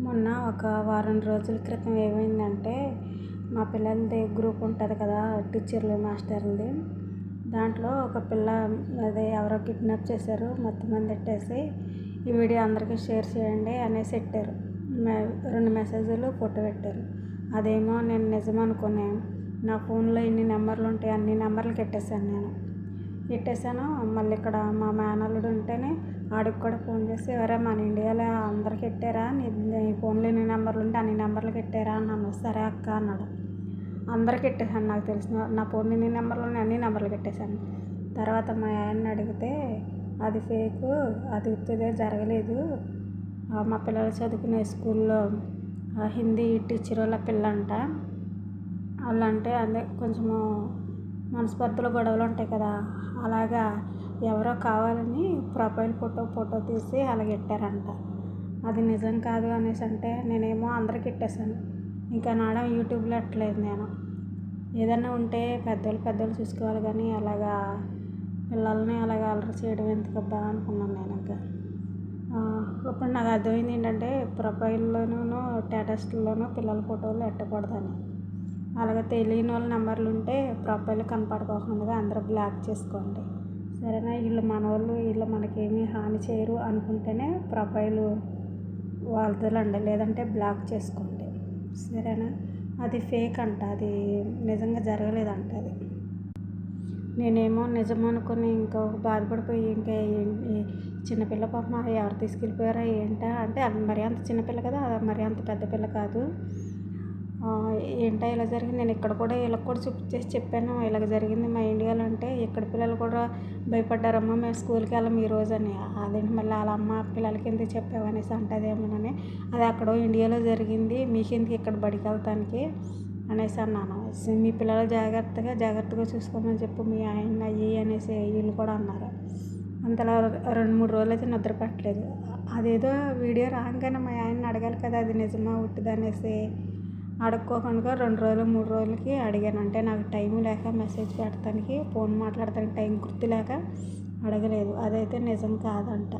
మొన్న ఒక వారం రోజుల క్రితం ఏమైందంటే మా పిల్లలది గ్రూప్ ఉంటుంది కదా, టీచర్లు మాస్టర్లది. దాంట్లో ఒక పిల్ల అదే ఎవరో కిడ్నాప్ చేశారు, మొత్తం మంది ఎట్టేసి ఈ వీడియో అందరికీ షేర్ చేయండి అనేసి పెట్టారు. 2 మెసేజ్లు ఫోటో పెట్టారు. అదేమో నేను నిజం అనుకుని నా ఫోన్లో ఇన్ని నెంబర్లు ఉంటాయి, అన్ని నెంబర్లు ఎట్టేసాను. మళ్ళీ ఇక్కడ మా మేనల్లుడు ఉంటేనే ఆడికి కూడా ఫోన్ చేసి, ఎవరే మన ఇండియాలో అందరికి ఎట్టారా, నీ ఫోన్లో ఎన్ని నెంబర్లు ఉంటే అన్ని నెంబర్లకి ఎట్టారా అన్నాను. సరే అక్క అన్నాడు. అందరికి ఎట్టేసాను, నాకు తెలిసిన నా ఫోన్ ఎన్ని నెంబర్లు ఉన్నాయి అన్ని నెంబర్లకి ఎట్టేసాను. తర్వాత మా ఆయన్ని అడిగితే అది ఫేక్, అది ఉత్తదే జరగలేదు. మా పిల్లలు చదువుకునే స్కూల్లో హిందీ టీచర్ వాళ్ళ పిల్లంట. వాళ్ళంటే అదే కొంచెము మనస్పర్ధలు గొడవలు ఉంటాయి కదా, అలాగా ఎవరో కావాలని ప్రొఫైల్ ఫోటో తీసి అలాగ ఎట్టారంట. అది నిజం కాదు అనేసి అంటే నేనేమో అందరికి ఎట్టేసాను. ఇంకా నాడం యూట్యూబ్లో ఎట్టలేదు. నేను ఏదన్నా ఉంటే పెద్దోళ్ళు చూసుకోవాలి, కానీ అలాగా పిల్లల్ని అలాగా అల్లరి చేయడం ఎందుకబ్బా అనుకున్నాను నేను. ఇంకా ఇప్పుడు నాకు అర్థమైంది ఏంటంటే ప్రొఫైల్లోనూ స్టేటస్లోనూ పిల్లల ఫోటోలు ఎట్టకూడదని. అలాగే తెలియని వాళ్ళ నెంబర్లు ఉంటే ప్రొఫైల్ కనపడుకోకుండా అందరూ బ్లాక్ చేసుకోండి, సరేనా? వీళ్ళు మనోళ్ళు, వీళ్ళు మనకేమీ హాని చేయరు అనుకుంటేనే ప్రొఫైలు వాళ్ళదండి, లేదంటే బ్లాక్ చేసుకోండి, సరేనా? అది ఫేక్ అంట, అది నిజంగా జరగలేదంట. అది నేనేమో నిజం అనుకుని ఇంకో బాధపడిపోయి ఇంకా చిన్నపిల్ల పాపం ఎవరు తీసుకెళ్ళిపోయారా ఏంటా అంటే, మరి అంత చిన్నపిల్ల కదా, మరి అంత పెద్ద పిల్ల కాదు. ఏంటో ఇలా జరిగింది. నేను ఇక్కడ కూడా వీళ్ళకి కూడా చూపించేసి చెప్పాను, ఇలాగ జరిగింది మా ఇండియాలో. అంటే ఇక్కడ పిల్లలు కూడా భయపడ్డారమ్మా, మేము స్కూల్కి వెళ్ళాము ఈరోజు అని. అదేంటి మళ్ళీ వాళ్ళ అమ్మ పిల్లలకి ఎందుకు చెప్పావనేసి అంటదేమోనని. అది అక్కడో ఇండియాలో జరిగింది, మీకెందుకు ఇక్కడ బడికి వెళ్తానికి అనేసి అన్నాను. మీ పిల్లలు జాగ్రత్తగా చూసుకోమని చెప్పు మీ ఆయన అయ్యి అనేసి వీళ్ళు కూడా అన్నారు. అంతలా 2-3 రోజులు అయితే నిద్ర పట్టలేదు. అదేదో వీడియో రాగానే మా ఆయన్ని అడగాలి కదా, అది నిజమా ఉట్టిదనేసి. అడుక్కోకుండా 2 రోజులు 3 రోజులకి అడిగాను. అంటే నాకు టైం లేక మెసేజ్ పెడతానికి, ఫోన్ మాట్లాడటానికి టైం గుర్తు లేక అడగలేదు. అదైతే నిజం కాదంట.